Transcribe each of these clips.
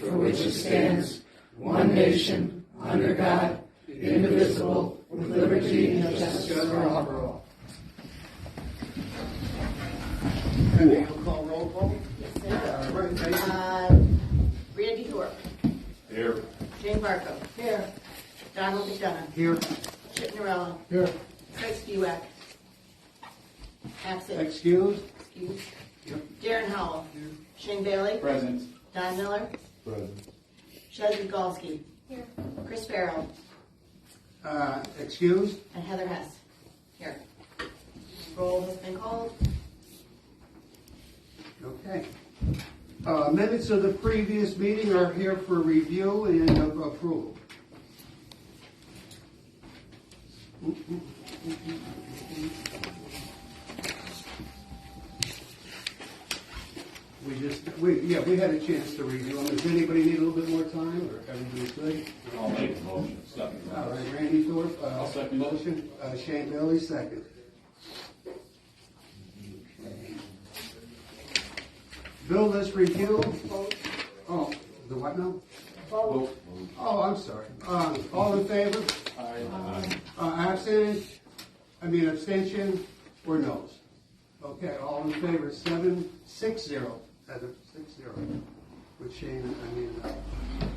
for which it stands, one nation, under God, indivisible, with liberty and justice for all. Okay, we'll call roll call. Yes, Right, Randy Thorpe. Here. Jane Barco. Here. Donald McDonough. here. Chip Norella. Here. Craig Spiewak. Absent. Excused? Excuse. Yep. Darren Howell. Shane Bailey. Present. Don Miller. Present. Shezzy Galski. Here. Chris Farrell. Excused? And Heather Hess. Here. Roll has been called. Okay. Minutes of the previous meeting are here for review and approval. We had a chance to review them. Does anybody need a little bit more time, or everybody's good? I'll make the motion. Second. All right, Randy Thorpe, I'll second it. motion. Shane Bailey, second. Bill list review. Vote. Oh, the what now? Vote. Oh, I'm sorry. All in favor? Aye. Abstention, or noes? Okay, all in favor, 7-6-0. Heather, 6-0. With Shane,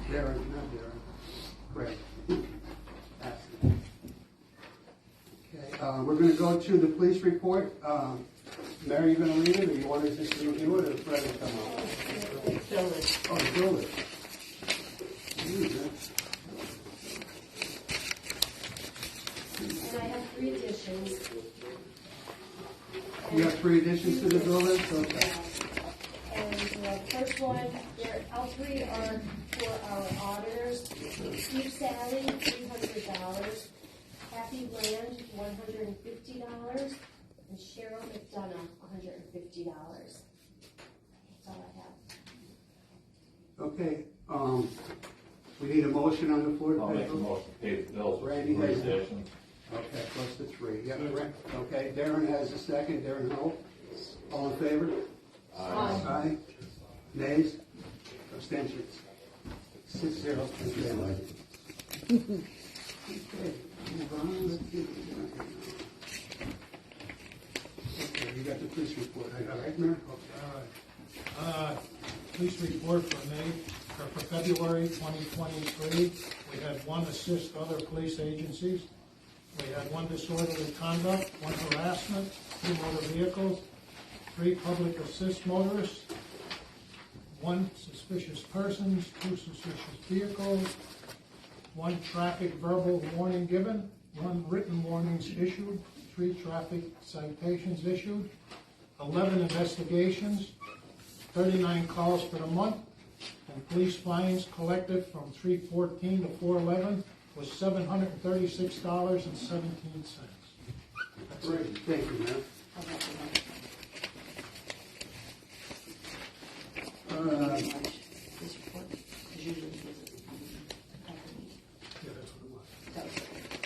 Darren, not Darren. Craig. Absent. Okay, we're gonna go to the police report. Mary, you gonna read it, or you want us just to review it, or Fred will come up? Bill list. Oh, the bill list. And I have 3 additions. You have 3 additions to the bill list? Okay. And the first one, all 3 are for our auditors. Steve Sally, $300. Happy Land, $150. And Cheryl McDonough, $150. That's all I have. Okay, we need a motion on the floor to I'll pay make the bills? motion to pay the bills. Randy Three has it. additions. Okay, plus the 3. Yep, okay, Darren has a second. Darren Hope. All in favor? Aye. Aye. Nays? Abstentions? 6-0. Okay, move on. Let's get it done. Okay, you got the police report. All right, Mayor? Okay. Police report for February 2023. We had 1 assist other police agencies. We had 1 disorderly conduct, 1 harassment, 2 motor vehicles, 3 public assist motorists, 1 suspicious persons, 2 suspicious vehicles, 1 traffic verbal warning given, 1 written warnings issued, 3 traffic citations issued, 11 investigations, 39 calls for the month, and police fines collected from 3/14 to 4/11 was $736.17. Great, thank you, Mayor. I'll have to vote. This report is usually Yeah, that's what it was. that was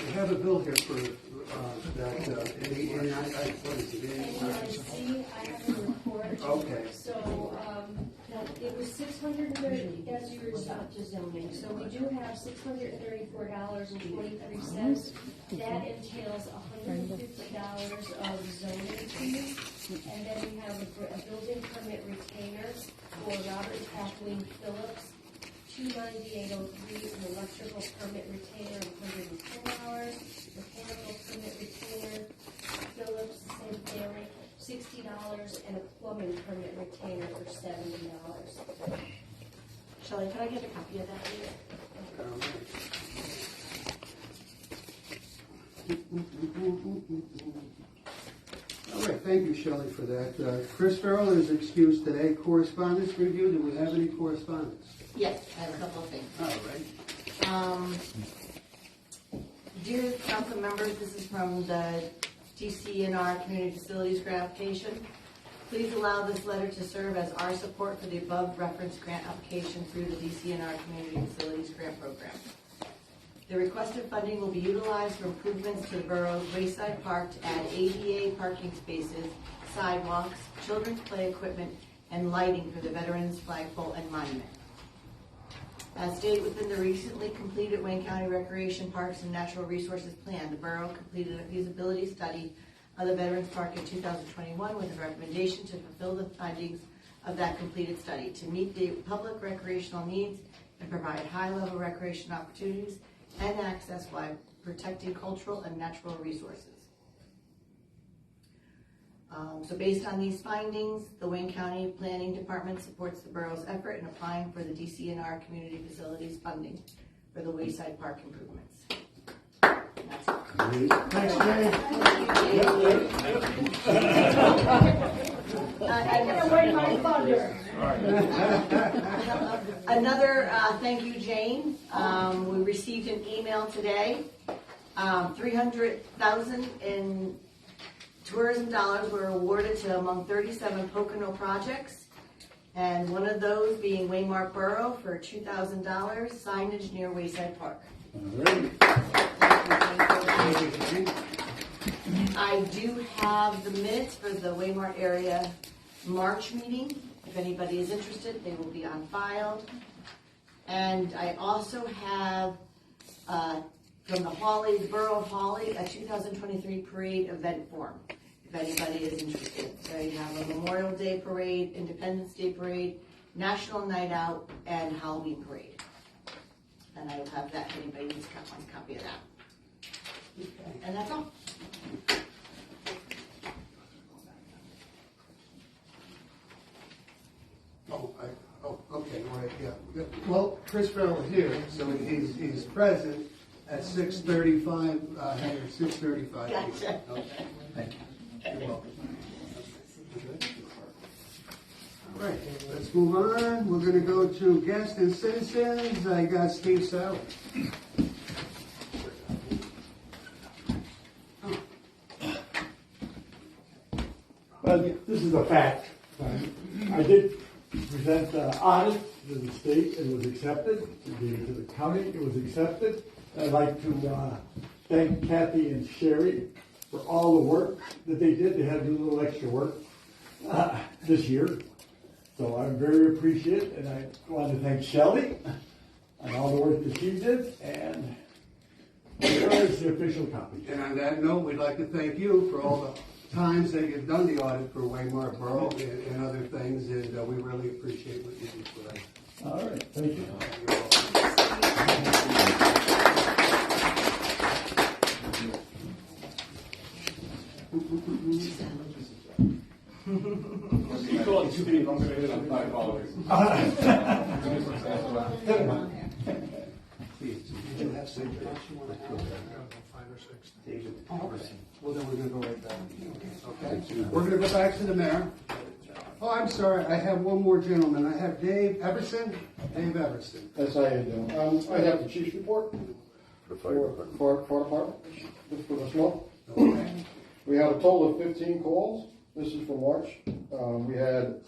We have a bill here for that, what is it? And see, I have a report. Okay. So, it was $630, as you were up to zoning, so we do have $634.23. That entails $150 of zoning fees, and then we have a building permit retainer for Robert Kathleen Phillips, $298.03, an electrical permit retainer of $110, mechanical permit retainer, Phillips, same family, $60, and a plumbing permit retainer for $70. Shelley, can I get a copy of that, please? All right, thank you, Shelley, for that. Chris Farrell is excused today. Correspondence review, do we have any correspondence? Yes, I have a couple of things. All right. Dear council members, this is from the DCNR Community Facilities Grant application. Please allow this letter to serve as our support for the above referenced grant application through the DCNR Community Facilities Grant Program. The requested funding will be utilized for improvements to the borough's Wayside Park to add ADA parking spaces, sidewalks, children's play equipment, and lighting for the Veterans Flagpole and Monument. As stated within the recently completed Wayne County Recreation Parks and Natural Resources Plan, the borough completed a feasibility study of the Veterans Park in 2021 with a recommendation to fulfill the findings of that completed study to meet the public recreational needs and provide high-level recreation opportunities and access while protecting cultural and natural resources. So based on these findings, the Wayne County Planning Department supports the borough's effort in applying for the DCNR Community Facilities funding for the Wayside Park improvements. And that's all. Thanks, Jay. Another thank you, Jane. We received an email today. $300,000 in tourism dollars were awarded to among 37 Pocono projects, and one of those being Waymart Borough for $2,000 signage near Wayside Park. I do have the minutes for the Waymart area March meeting. If anybody is interested, they will be on file. And I also have from the Borough of Hawley, a 2023 parade event form, if anybody is interested. So you have a Memorial Day parade, Independence Day parade, National Night Out, and Halloween parade. And I will have that if anybody needs a copy of that. And that's all. Okay, right, yeah. Well, Chris Farrell is here, so he's present at 6:35, 6:35. Gotcha. Okay. Thank you. You're welcome. All right, let's move on. We're gonna go to guests and citizens. I got Steve Sauer. Well, this is a fact. I did present the audit to the state, and it was accepted. We gave it to the county, it was accepted. I'd like to thank Kathy and Sherry for all the work that they did. They had to do a little extra work this year. So I'm very appreciative, and I want to thank Shelley on all the work that she did, and here is the official copy. And on that note, we'd like to thank you for all the times that you've done the audit for Waymart Borough and other things, and we really appreciate what you do for us. All right, thank you. Well, then we're gonna go right back. Okay, we're gonna go back to the mayor. Oh, I'm sorry, I have one more gentleman. I have Dave Everson. Dave Everson. That's how you do. I have the chief's report for fire department, just for the smoke. Okay. We had a total of 15 calls. This is for March. We had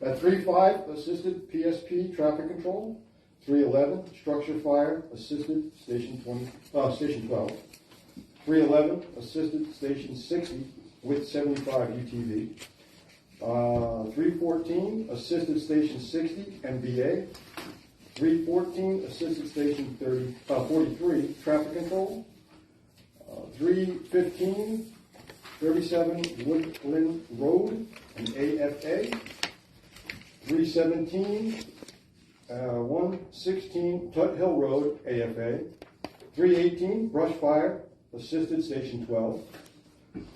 at 3-5 assisted PSP traffic control, 311 structure fire assisted station 12, 311 assisted station 60 with 75 UTV, 314 assisted station 60 MBA, 314 assisted station 43 traffic control, 315 37 Woodland Road and AFA, 317 116 Tut Hill Road AFA, 318 Brush Fire Assisted Station 12,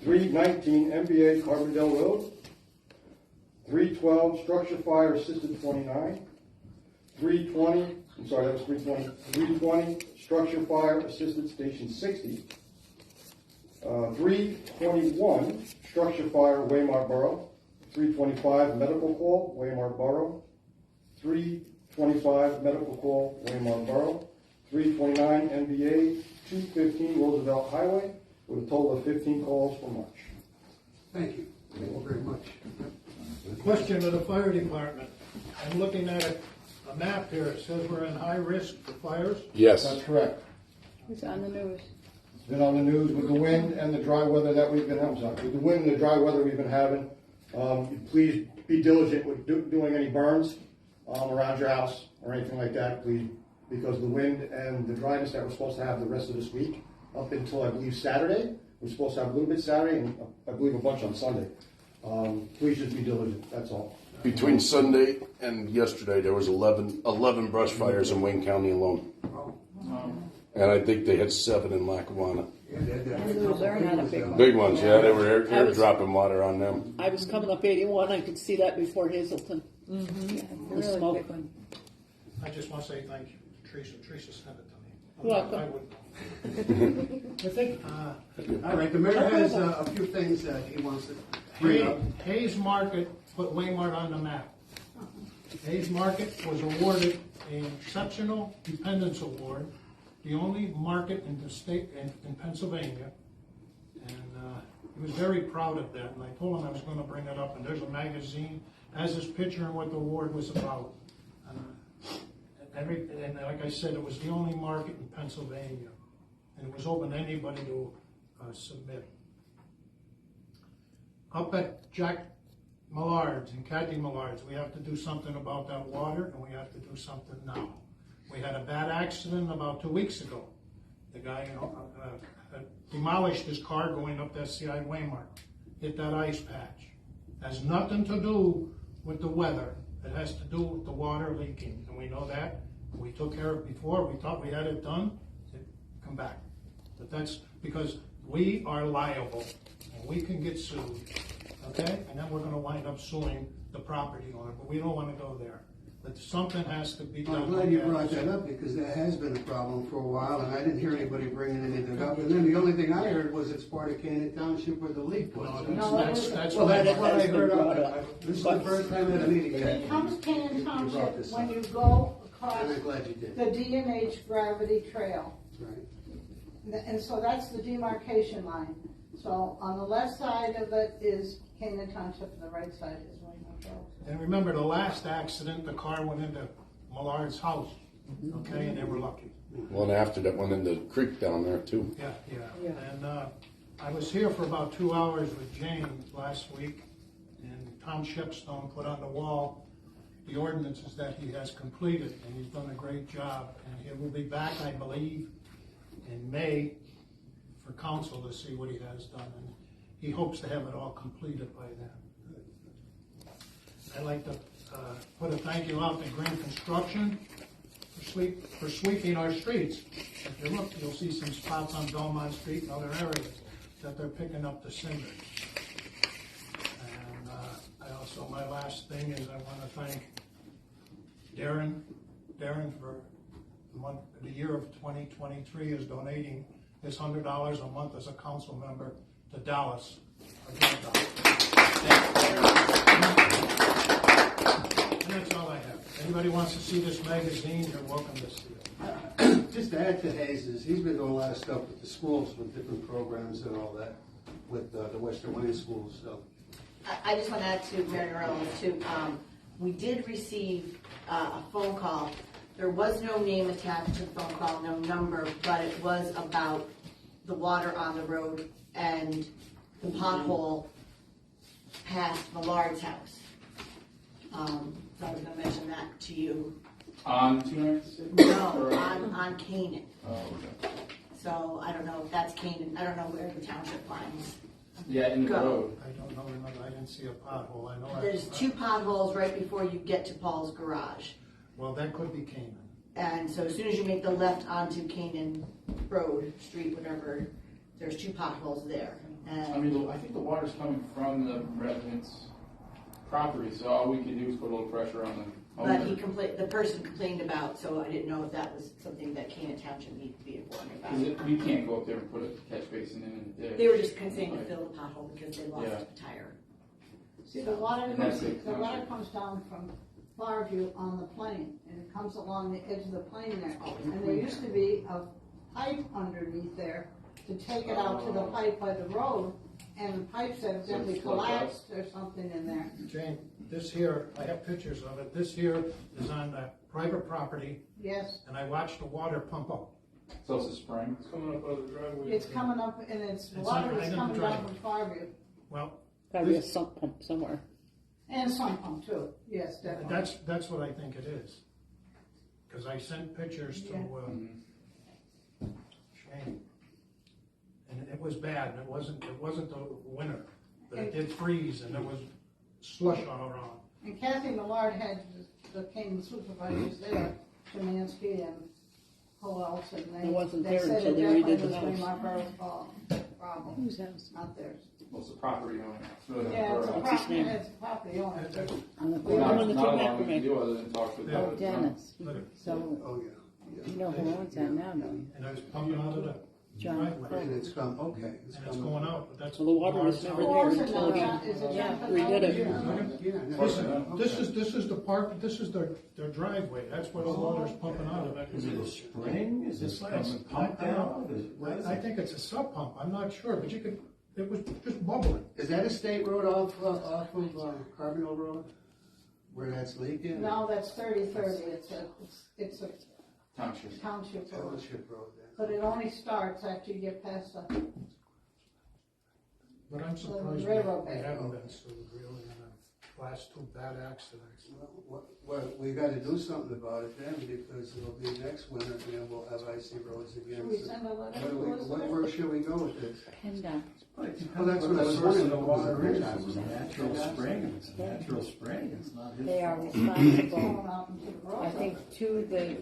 319 MBA Carbondale Road, 312 Structure Fire Assisted 29, 320, I'm sorry, that was 320, 320 Structure Fire Assisted Station 60, 321 Structure Fire Waymart Borough, 325 Medical Call Waymart Borough, 325 Medical Call Waymart Borough, 329 NBA 215 Roosevelt Highway, with a total of 15 calls for March. Thank you. Thank you very much. Question to the fire department. I'm looking at a map here. It says we're in high risk for fires. Yes. That's correct. It's on the news. It's been on the news with the wind and the dry weather that we've been having. With the wind and the dry weather we've been having, please be diligent with doing any burns around your house. or anything like that, please, because of the wind and the dryness that we're supposed to have the rest of this week, up until I believe Saturday. We're supposed to have a little bit Saturday and I believe a bunch on Sunday. Please just be diligent, that's all. Between Sunday and yesterday, there was 11 brush fires in Wayne County alone. And I think they had 7 in Lackawanna. They're not a big one. Big ones, yeah, they were airdropping water on them. I was coming up 81, I could see that before Hazelton. The Really smoke. big one. I just want to say thank you to Teresa. Teresa sent it to me. Welcome. I wouldn't. I think, all right, the mayor has a few things that he wants to bring up. Hayes Market put Waymart on the map. Hayes Market was awarded an Exceptional Dependence Award, the only market in the state in Pennsylvania. And he was very proud of that, and I told him I was going to bring it up, and there's a magazine, has his picture and what the award was about. And like I said, it was the only market in Pennsylvania, and it was open to anybody to submit. Up at Jack Millard's and Kathy Millard's, we have to do something about that water, and we have to do something now. We had a bad accident about 2 weeks ago. The guy demolished his car going up that CI Waymart, hit that ice patch. Has nothing to do with the weather. It has to do with the water leaking, and we know that. We took care of it before. We thought we had it done. Come back. But that's because we are liable, and we can get sued, okay? And then we're going to wind up suing the property owner, but we don't want to go there. But something has to be done. I'm glad you brought that up because that has been a problem for a while, and I didn't hear anybody bringing anything up. And then the only thing I heard was it's part of Canaan Township where the leak was. That's Well, what that's what I has been heard. brought up. This is the first time at a meeting It yet. becomes Canaan brought Township this when up. you go across And I'm glad you did. the D&H gravity trail. Right. And so that's the demarcation line. So on the left side of it is Canaan Township, and the right side is Waymart Road. And remember, the last accident, the car went into Millard's house, okay, and they were lucky. One after that went in the creek down there too. Yeah. And I was here for about 2 hours with James last week, and Tom Shepstone put on the wall the ordinances that he has completed, and he's done a great job. And he will be back, I believe, in May for council to see what he has done, and he hopes to have it all completed by then. I'd like to put a thank you out to Green Construction for sweeping our streets. If you look, you'll see some spots on Belmont Street and other areas that they're picking up the cinders. And my last thing is I want to thank Darren for the year of 2023 is donating his $100 a month as a council member to Dallas. And that's all I have. If anybody wants to see this magazine, you're welcome to see it. Just to add to Hayes, he's been doing a lot of stuff with the schools, with different programs and all that, with the Western Wayne schools, so. I just want to add to Mary Norella too. We did receive a phone call. There was no name attached to the phone call, no number, but it was about the water on the road and the pothole past Millard's house. So I was going to mention that to you. On 296? No, on Canaan. Oh, okay. So I don't know if that's Canaan. I don't know where the township lines Yeah, in the go. road. I don't know, I didn't see a pothole. I know There's 2 potholes right before you get to Paul's garage. Well, that could be Canaan. And so as soon as you make the left onto Canaan Road, Street, whatever, there's 2 potholes there. And I mean, I think the water's coming from the residents' property, so all we can do is put a little pressure on them. but the person complained about, so I didn't know if that was something that Canaan Township needed to be informed about. We can't go up there and put a catch basin in the ditch. They were just saying to fill the pothole because they lost Yeah. a tire. See, the water And that's comes, it. comes down from Farview on the plain, and it comes along the edge of the plain there. And there used to be a pipe underneath there to take it out to the pipe by the road, and the pipes evidently it's plugged up. collapsed or something in there. Jane, this here, I have pictures of it. This here is on private property, Yes, and I watched the water pump up. So it's a spring. It's coming up out of the driveway. it's coming up, and it's It's water on- is I know coming the down driveway. from Farview. Well, Gotta be a sump pump somewhere. And some pump too, yes, definitely. that's what I think it is. I sent pictures to, Shane. And it was bad, and it wasn't the winter, but it did freeze, and there was slush all around. And Kathy Millard had the King supervisors there, Szymanski and who else, and It wasn't they there said until it they definitely redid the was house. Waymart Borough's problem, Whose house? not theirs. Well, it's the property owner. It's really Yeah, it's a not What's his name? property owner. On the We corner, don't- on the not a two lot we can Macrame. do other than talk with Yeah. Oh, Dennis. So, Oh, yeah. you know who owns that now, don't you? And I was pumping out of the John driveway, Cole. And it's come, okay. and it's going out, but that's. Well, the water was never Who there owns it until now, he John? Is it John redid it. Yeah. This is the park, this is their driveway, that's where the water's pumping out of it. Is it a spring? Is this like a pump down? Is it, what is I it? think it's a sub pump, I'm not sure, but it was just bubbling. Is that a state road off of Carbondale Road? Where that's leaking? No, that's 3030, it's a Township. township road, Township Road then. but it only starts after you get past the, But I'm surprised we railroad bed. haven't been sued really in the last two bad accidents. Well, we gotta do something about it then, because it'll be next winter, and then we'll have icy roads again. should we So send a letter Where, to us? where should we go with this? PennDOT. Well, that's what I was Source of wondering. the water What was is, the it was a natural spring, and it's a natural spring, it's not his They are fault. responsible, Going out into the road. I think, to the,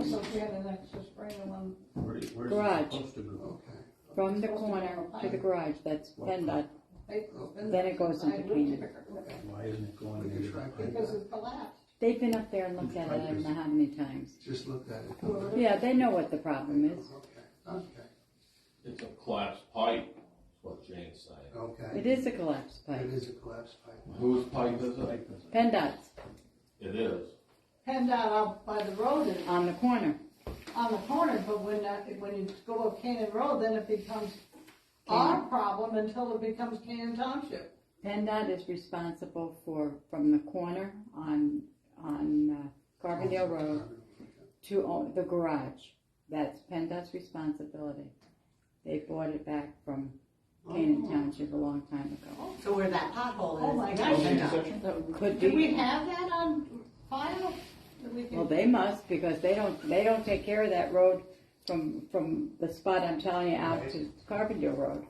So if we had an extra spring and one, Where's Garage. it supposed to go? Okay. from the corner to the garage, that's PennDOT. Then it goes into Canaan. Why isn't it going We can there? try because it's collapsed. They've been up there and looked at it, I don't know how many times. Just look at it. Yeah, they know what the problem is. Okay, okay, It's a collapsed pipe, is what Jane's saying. okay. It is a collapsed It pipe. is a collapsed pipe. Whose pipe is it? PennDOT's It is. PennDOT out by the road is on the corner. on the corner, but when you go up Canaan Road, then it becomes our problem until it becomes Canaan Township. PennDOT is responsible for, from the corner on Carbondale Road to the garage. That's PennDOT's responsibility. They bought it back from Canaan Township a long time ago. So where that pothole is. Oh my it's gosh. PennDOT. So it could Do we be, have that on file? That we can- well, they must, because they don't take care of that road from the spot I'm telling you out to Carbondale Road.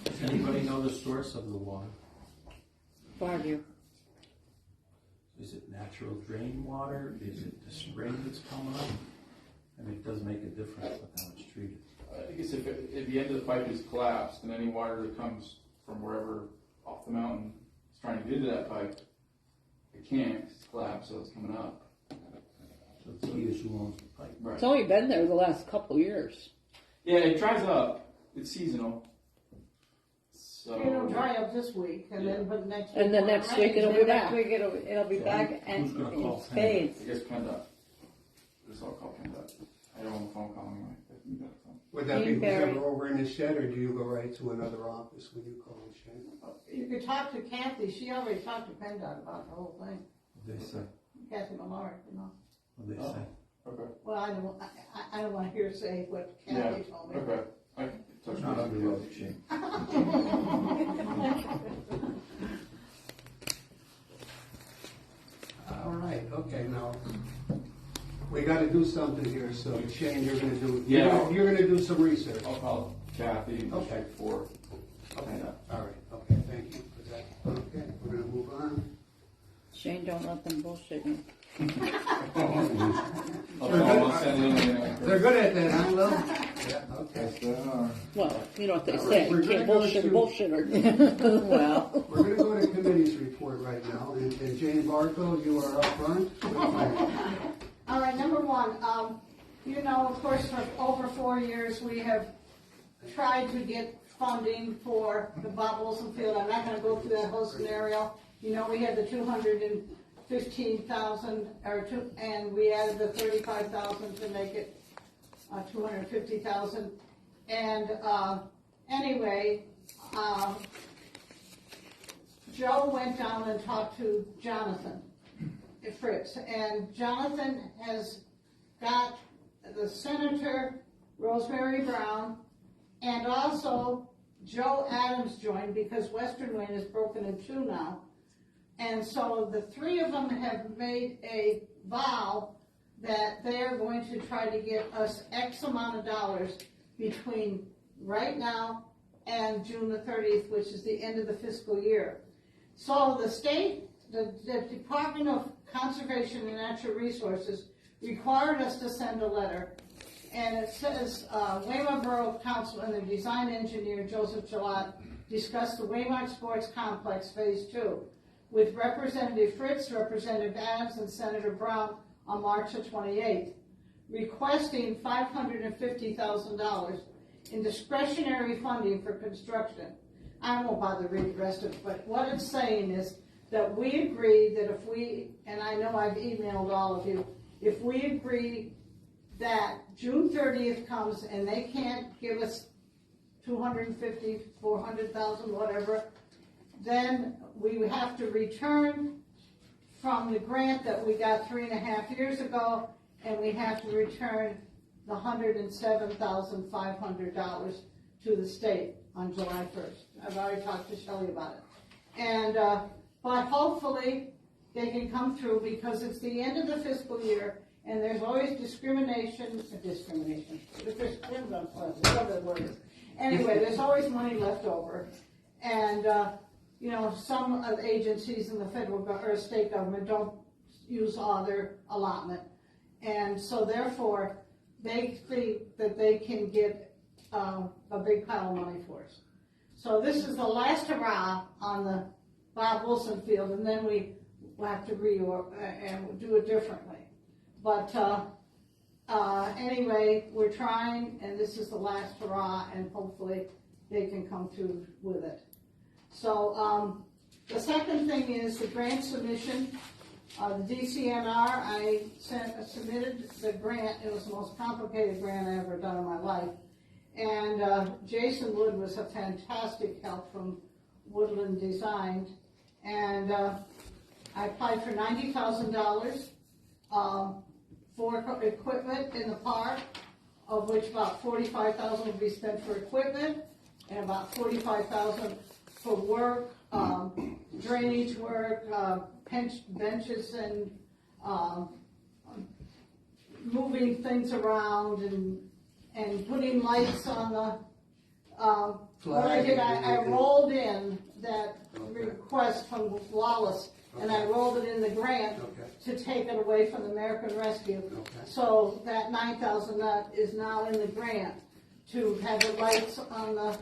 Does anybody know the source of the water? Farview. Is it natural drain water? Is it the spring that's coming up? I mean, it does make a difference with how it's treated. I guess if the end of the pipe is collapsed, then any water that comes from wherever off the mountain is trying to get into that pipe, it can't, 'cause it's collapsed, so it's coming up. So the key is who owns the pipe. Right. It's only been there the last couple of years. Yeah, it dries up. It's seasonal. So. It'll dry up this week, and then, but next week. And the when it next week rains, it'll be then back. It'll be So back and who's gonna call it fades. I guess PennDOT. It's all called PennDOT. I don't want the phone call anyway. Would that be Kingsbury. whoever over in the shed, or do you go right to another office when you call the shed? You could talk to Kathy, she already talked to PennDOT about the whole thing, What they say? Kathy Millard, you know. What they say? Okay. Well, I don't want to hear say what Kathy told me. Okay. I can touch Not base under with you. oath, Shane. All right, okay, now, we gotta do something here, so Shane, you're gonna do, Yeah. you're gonna do some research. I'll call Kathy and Okay. check for. Okay, all right, okay, thank you for that. Okay, we're gonna move on. Shane, don't let them bullshit you. I'll send it in anyway. They're good at that, huh, Lil? Yeah, okay. Well, you know what they All say, right, we're can't gonna go bullshit a to- bullshitter. Well, We're gonna go to committee's report right now, and Jane Barco, you are up front. All right, number one, you know, of course, for over 4 years, we have tried to get funding for the Bob Wilson Field. I'm not gonna go through that whole scenario. You know, we had the 215,000, and we added the 35,000 to make it 250,000. And, anyway, Joe went down and talked to Jonathan Fritz, and Jonathan has got the Senator Rosemary Brown and also Joe Adams joined because Western Wayne is broken in two now. And so the three of them have made a vow that they are going to try to get us X amount of dollars between right now and June the 30th, which is the end of the fiscal year. So the state, the Department of Conservation and Natural Resources required us to send a letter. And it says, Waymart Borough Council and the design engineer, Joseph Gillot, discussed the Waymart Sports Complex Phase 2 with Representative Fritz, Representative Adams, and Senator Brown on March the 28th, requesting $550,000 in discretionary funding for construction. I won't bother to read the rest of it, but what it's saying is that we agree that if we, and I know I've emailed all of you, if we agree that June 30th comes and they can't give us 250, 400,000, whatever, then we would have to return from the grant that we got 3.5 years ago, and we have to return the $107,500 to the state on July 1st. I've already talked to Shelley about it. And, but hopefully they can come through because it's the end of the fiscal year and there's always discrimination, whatever the word is. Anyway, there's always money left over. And, you know, some of the agencies in the federal or state government don't use all their allotment. And so therefore, they think that they can get a big pile of money for us. So this is the last hurrah on the Bob Wilson field, and then we will have to and do it differently. But anyway, we're trying, and this is the last hurrah, and hopefully they can come through with it. So the second thing is the grant submission. The DCNR, I submitted the grant. It was the most complicated grant I ever done in my life. And Jason Wood was a fantastic help from Woodland Design. And I applied for $90,000 for equipment in the park, of which about $45,000 will be spent for equipment and about $45,000 for work, drainage work, benches and moving things around and putting lights on the, what I did, I rolled in that request from Wallace and I rolled it in the grant to take it away from the American Rescue. So that $9,000 is now in the grant to have the lights on the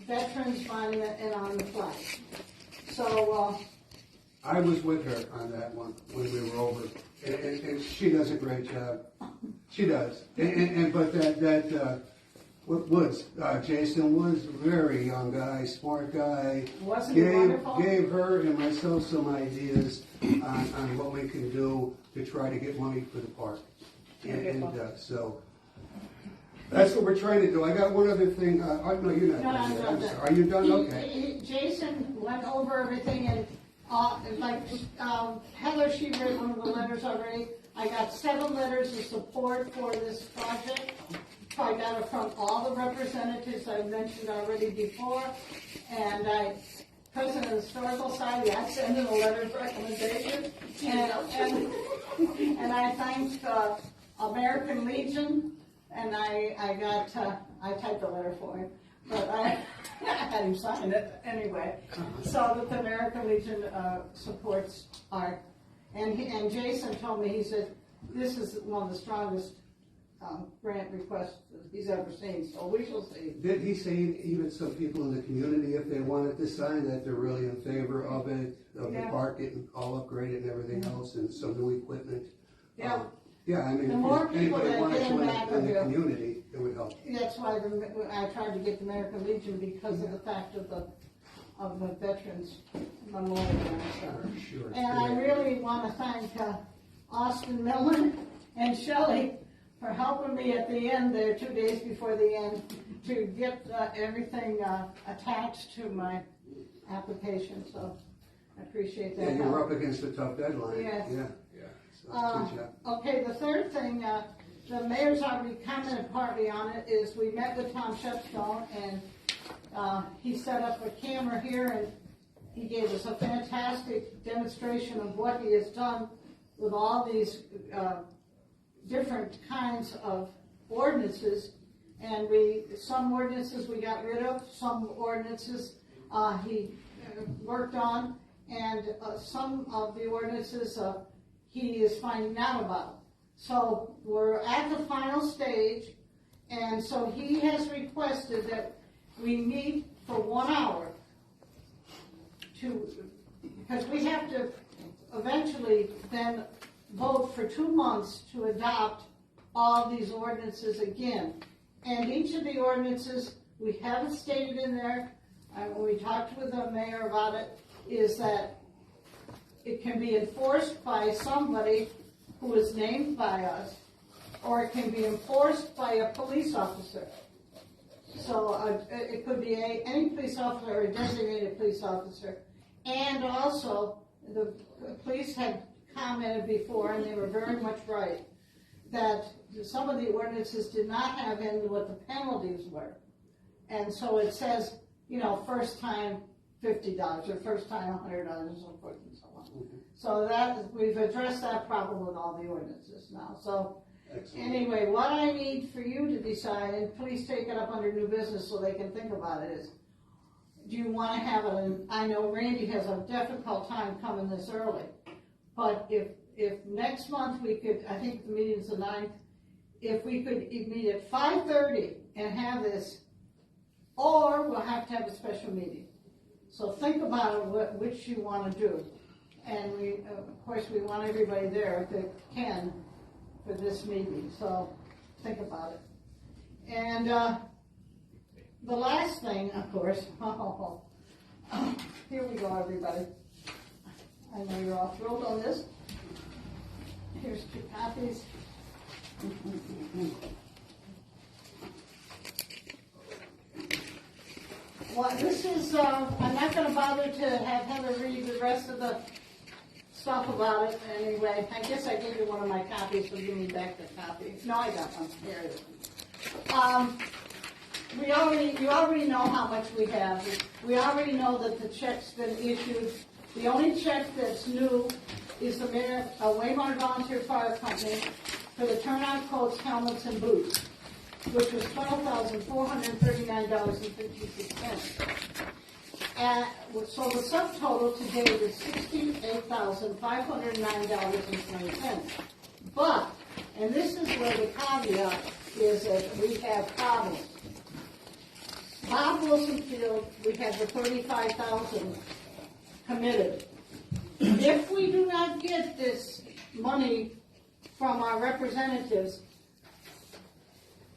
Veterans Monument and on the flag. So, I was with her on that one when we were over, and she does a great job. She does. But Woods, Jason was a very young guy, smart guy. Wasn't he wonderful? Gave her and myself some ideas on what we can do to try to get money for the park. So that's what we're trying to do. I got one other thing. No, you're not done yet. I'm sorry. Are you done? Okay. Jason went over everything and Heather, she read one of the letters already. I got 7 letters of support for this project. I got it from all the representatives I mentioned already before. And President of the Historical Society, I sent in a letter of recommendation. And I thanked American Legion, and I typed the letter for him. But I had him sign it anyway, so that the American Legion supports art. And Jason told me, he said, this is one of the strongest grant requests he's ever seen, so we shall see. Did he say even some people in the community, if they wanted to sign, that they're really in favor of it, of the park getting all upgraded and everything else, and some new equipment? Yeah. Yeah, I mean, The more if people anybody that wanted get to back in the of community, it would help. That's why I tried to get the American Legion because of the fact of the Veterans Memorial. Sure. And I really want to thank Austin Millen and Shelley for helping me at the end there, 2 days before the end, to get everything attached to my application. So I appreciate that. Yeah, you were up against a tough deadline. Yes. Yeah. So good job. Okay, the third thing, the mayor's already commented partly on it, is we met with Tom Shepstone, and He set up a camera here and he gave us a fantastic demonstration of what he has done with all these different kinds of ordinances. And some ordinances we got rid of, some ordinances he worked on, and some of the ordinances he is finding out about. So we're at the final stage, and so he has requested that we meet for 1 hour because we have to eventually then vote for 2 months to adopt all these ordinances again. And each of the ordinances, we have it stated in there, when we talked with the mayor about it, is that it can be enforced by somebody who is named by us, or it can be enforced by a police officer. So it could be any police officer or a designated police officer. And also, the police had commented before, and they were very much right, that some of the ordinances did not have in what the penalties were. And so it says, first time $50 or first time $100 and so forth and so on. So that, we've addressed that problem with all the ordinances now. So anyway, what I need for you to decide, and please take it up under new business so they can think about it, is do you want to have I know Randy has a difficult time coming this early, but if next month we could, I think the meeting's the 9th, if we could meet at 5:30 and have this, or we'll have to have a special meeting. So think about it, which you want to do. And we, of course, we want everybody there if they can for this meeting, so think about it. And the last thing, of course, here we go, everybody. I know you're all thrilled on this. Here's 2 copies. Well, this is, I'm not going to bother to have Heather read the rest of the stuff about it anyway. I guess I gave you one of my copies, so give me back the copy. No, I got one. Here it is. You already know how much we have. We already know that the check's been issued. The only check that's new is the Waymart Volunteer Fire Company for the turnout coats, helmets, and boots, which was $12,439.56. And so the subtotal to date is $68,509.20. But, and this is where the caveat is that we have problems. Bob Wilson Field, we have the $35,000 committed. If we do not get this money from our representatives,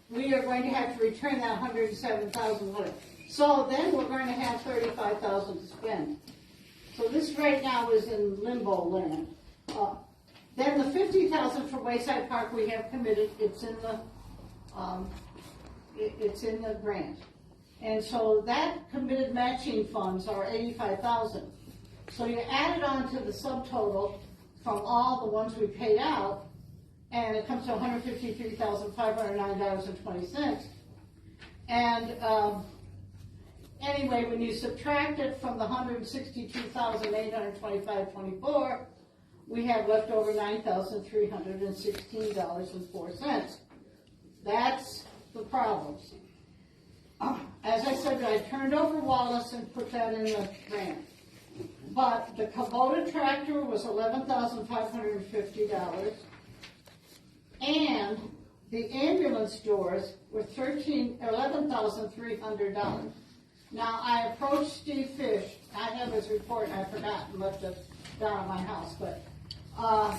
we are going to have to return that $107,000. So then we're going to have $35,000 to spend. So this right now is in limbo land. Then the $50,000 for Wayside Park we have committed. It's in the grant. And so that committed matching funds are $85,000. So you add it on to the subtotal from all the ones we paid out, and it comes to $153,509.20. And anyway, when you subtract it from the $162,825.24, we have left over $9,316.04. That's the problem. As I said, I turned over Wallace and put that in the grant. But the Kubota tractor was $11,550, and the ambulance doors were $11,300. Now, I approached Steve Fish. I have his report, and I forgot and left it down at my house. But I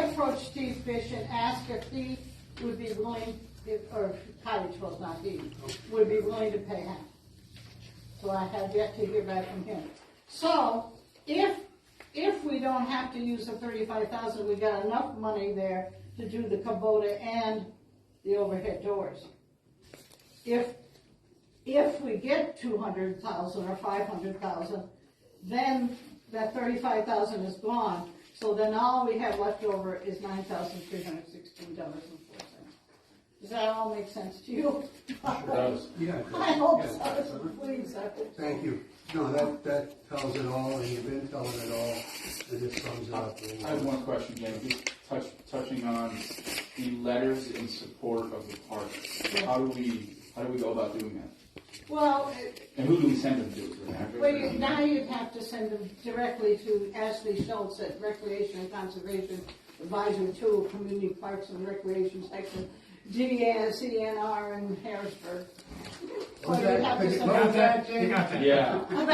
approached Steve Fish and asked if he would be willing, or Cottage was not he, would be willing to pay half. So I have yet to hear back from him. So, if we don't have to use the $35,000, we got enough money there to do the Kubota and the overhead doors. If we get $200,000 or $500,000, then that $35,000 is gone. So then all we have left over is $9,316.04. Does that all make sense to you? Sure does. Yeah. I hope Yeah. so, please. Thank you. No, that tells it all, and you've been telling it all, and this sums it up. I have one question, Jane, just touching on the letters in support of the park. How do we go about doing that? Well, And who do we send them to? Is there an address? well, now you'd have to send them directly to Ashley Schultz at Recreation and Conservation Advisory 2, Community Parks and Recreation Section, DSCNR in Harrisburg. Or you'd have to send What was that, You Jane? got that? Yeah. Go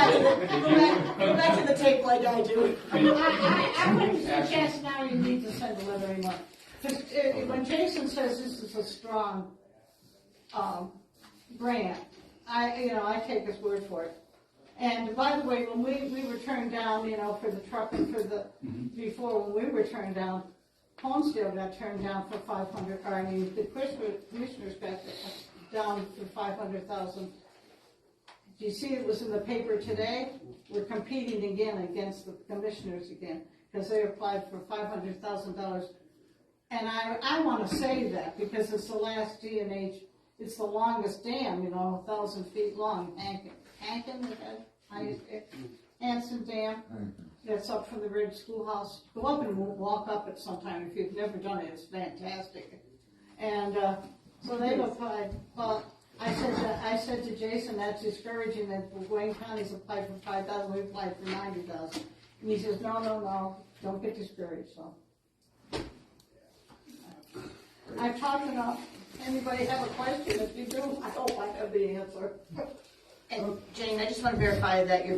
back to the tape like I do. I would suggest now you need to send a letter anymore. Because when Jason says this is a strong grant, I take his word for it. And by the way, when we were turned down, for the truck and for the, before, when we were turned down, Homestead got turned down for 500, or I mean, the commissioners got down for 500,000. Do you see it was in the paper today? We're competing again against the commissioners again, because they applied for $500,000. And I want to say that, because it's the last D&H, it's the longest dam, 1,000 feet long, Hanson Dam, that's up from the Ridge Schoolhouse. Go up and walk up it sometime if you've never done it, it's fantastic. And so they've applied, but I said to Jason, that's discouraging that Wayne County's applied for 5,000, we applied for 90,000. And he says, no, don't get discouraged, so. I've talked enough. Anybody have a question? If you do, I hope I have the answer. And Jane, I just want to verify that your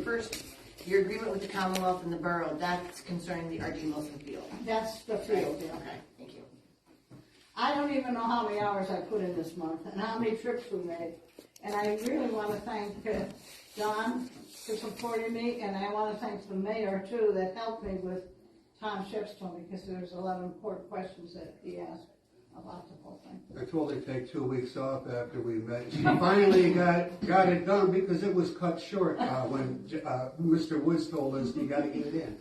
agreement with the Commonwealth and the borough, that's concerning the R.D. Wilson Field. That's the field, yeah. Okay, thank you. I don't even know how many hours I put in this month and how many trips we made. And I really want to thank John for supporting me, and I want to thank the mayor too that helped me with Tom Shipstone, because there's a lot of important questions that he asked about the whole thing. I told her to take 2 weeks off after we met. She finally got it done because it was cut short when Mr. Woods told us you got to get it in.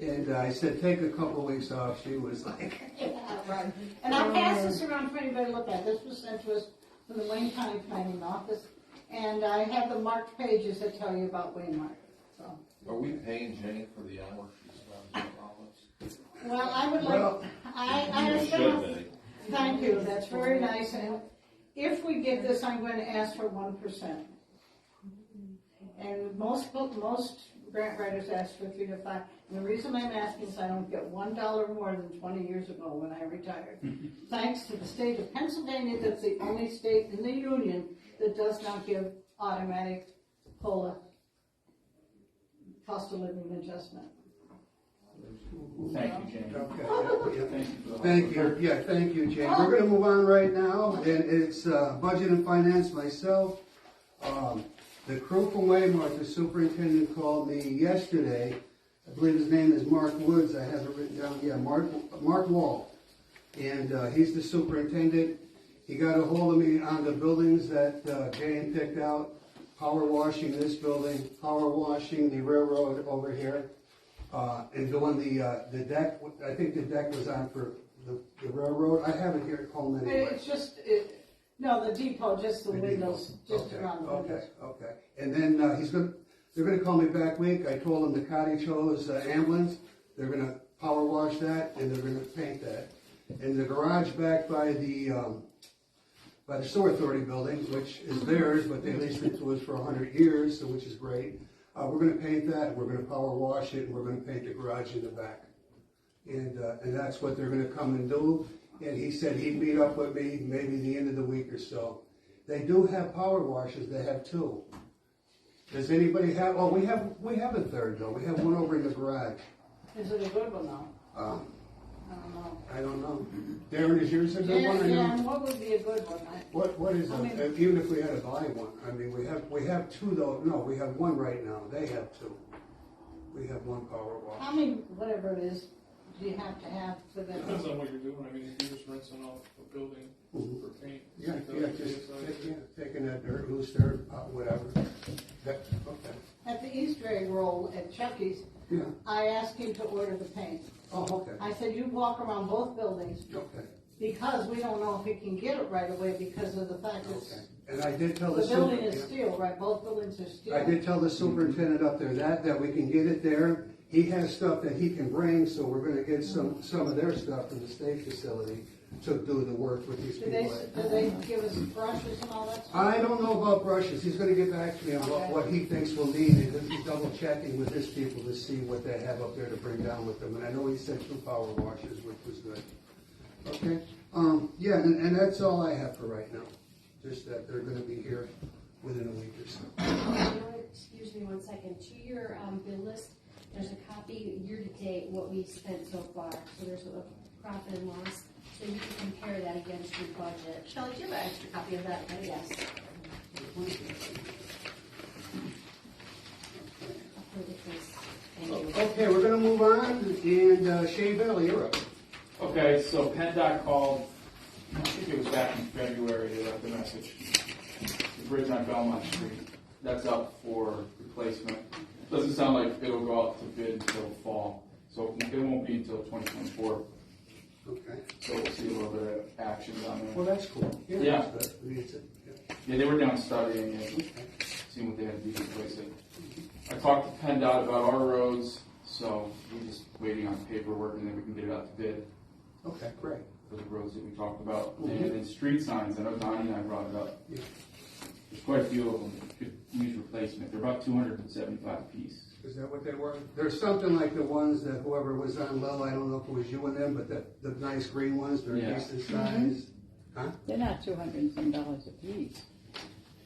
And I said, take a couple weeks off. She was like, Yeah, right. And I'll pass this around for anybody to look at. This was sent to us from the Wayne County Planning Office. And I have the marked pages that tell you about Waymart. So. Are we paying Jane for the hours she's done on this? Well, I would like, Well, I Should be. thank you, that's very nice, and if we get this, I'm going to ask for 1%. And most grant writers ask for 3 to 5, and the reason I'm asking is I don't get $1 more than 20 years ago when I retired. Thanks to the state of Pennsylvania, that's the only state in the union that does not give automatic COLA, cost of living adjustment. Thank you, Jane. okay. Thank you for the Thank you. Thank you, Jane. We're going to move on right now, and it's budget and finance myself. The crew from Waymart, the superintendent called me yesterday. I believe his name is Mark Woods. I have it written down. Yeah, Mark Wall. And he's the superintendent. He got a hold of me on the buildings that Jane picked out. Power washing this building, power washing the railroad over here, and doing the deck. I think the deck was on for the railroad. I have it here at home anyway. It's just, no, the depot, just the windows, just Okay, around the windows. Okay. And then they're gonna call me back week. I told them the cottage hose ambulance, they're gonna power wash that and they're gonna paint that. And the garage back by the sewer authority building, which is theirs, but they leased it to us for 100 years, so which is great. We're gonna paint that, we're gonna power wash it, and we're gonna paint the garage in the back. And that's what they're gonna come and do. And he said he'd meet up with me maybe the end of the week or so. They do have power washers, they have 2. Does anybody have, we have a third though. We have one over in the garage. Is it a good one now? I don't know. I don't know. Darren, is yours a good one? I Yeah, know. and what would be a good one? What is I it? mean- Even if we had to buy one, I mean, we have 2 though. No, we have 1 right now. They have 2. We have 1 power wash. How many, whatever it is, do you have to have for that? Depends on what you're doing. I mean, if you're just rinsing off a building for paint. Yeah, it's just taking that dirt, loose dirt, whatever. Okay. At the Easter egg roll at Chucky's, Yeah. I asked him to order the paint. Oh, okay. I said, you walk around both buildings, Okay. because we don't know if he can get it right away because of the fact Okay. that And I did tell the the building super- is steel, right? Both buildings are steel. I did tell the superintendent up there that we can get it there. He has stuff that he can bring, so we're gonna get some of their stuff from the state facility to do the work with these Do people. they give us brushes and all that stuff? I don't know about brushes. He's gonna get back to me on what he thinks we'll need, and he's double checking with his people to see what they have up there to bring down with them. And I know he said 2 power washers, which was good. Okay, yeah, and that's all I have for right now. Just that they're gonna be here within a week or so. Excuse me one second. To your bill list, there's a copy year-to-date what we spent so far. So there's a profit and loss. So you can compare that against your budget. Shelley, do you have an extra copy of that? Right? Yes. For the case. Thank you. Okay, we're gonna move on, and Shea Bell, you're up. Okay, so PennDOT called, I think it was back in February, they left a message. The bridge on Belmont Street, that's up for replacement. Doesn't sound like it'll go out to bid until fall, so it won't be until 2024. Okay. So we'll see a little bit of action down Well, there. that's cool. Yeah. That's good. I mean, yeah. Yeah, they were down studying it, seeing what they had to do to replace it. I talked to PennDOT about our roads, so we're just waiting on paperwork and then we can get it out to bid. Okay, great. For the roads that we talked about. Mhm. And then street signs, I know Donnie and I brought it up. Yeah. There's quite a few of them that could use replacement. They're about 275 apiece. Is that what they were? There's something like the ones that whoever was on low, I don't know if it was you and them, but the nice green ones, they're Yeah. decent size. Huh? They're not $200 and some a piece.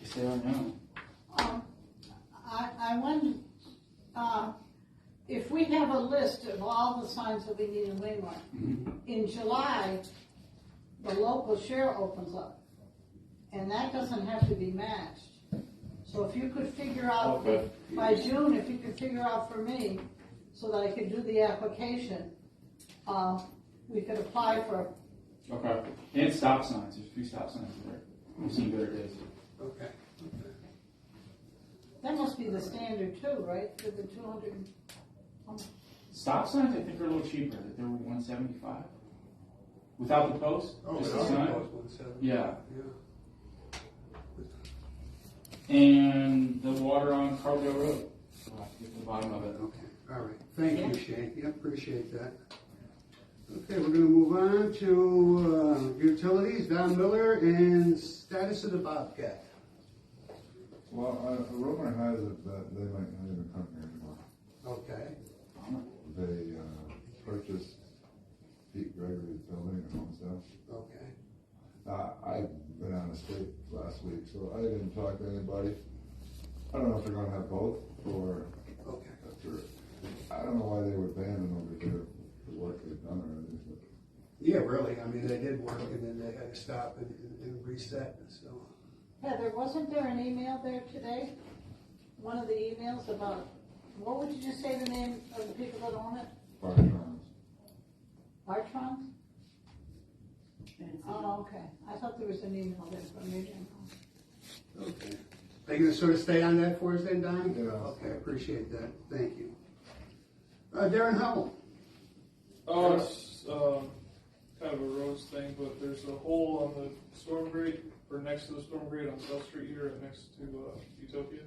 Yes, they are now. I wonder, if we have a list of all the signs that we need in Waymart, in July, the local share opens up, and that doesn't have to be matched. So if you could figure out, Okay. by June, if you could figure out for me, so that I could do the application, we could apply for, Okay. And stop signs. There's 3 stop signs there. We've seen better days. Okay. that must be the standard too, right, for the 200? Stop signs, I think, are a little cheaper. I think they were 175 without the post. Just the sign. Yeah. And the water on Carbondale Road. We'll have to get to the bottom of it. Okay, all right. Thank you, Shane. Yeah, appreciate that. Okay, we're gonna move on to utilities, Don Miller, and status of the Bobcat. Well, a rumor has it that they might not even come here anymore. Okay. They purchased Pete Gregory's building in Homestead. Okay. I've been out of state last week, so I didn't talk to anybody. I don't know if they're gonna have both, or Okay. I don't know why they would abandon over there the work they've done already. But Yeah, really. I mean, they did work, and then they had to stop and reset. So. Heather, wasn't there an email there today? One of the emails about, what would you just say the name of the people that own it? Bartrons. Bartrons? Oh, okay. I thought there was an email there from you. Okay. Are you gonna sort of stay on that for us then, Don? Yeah. Okay, I appreciate that. Thank you. Darren Howell. It's kind of a roads thing, but there's a hole on the storm grate, or next to the storm grate on South Street here, next to Utopia.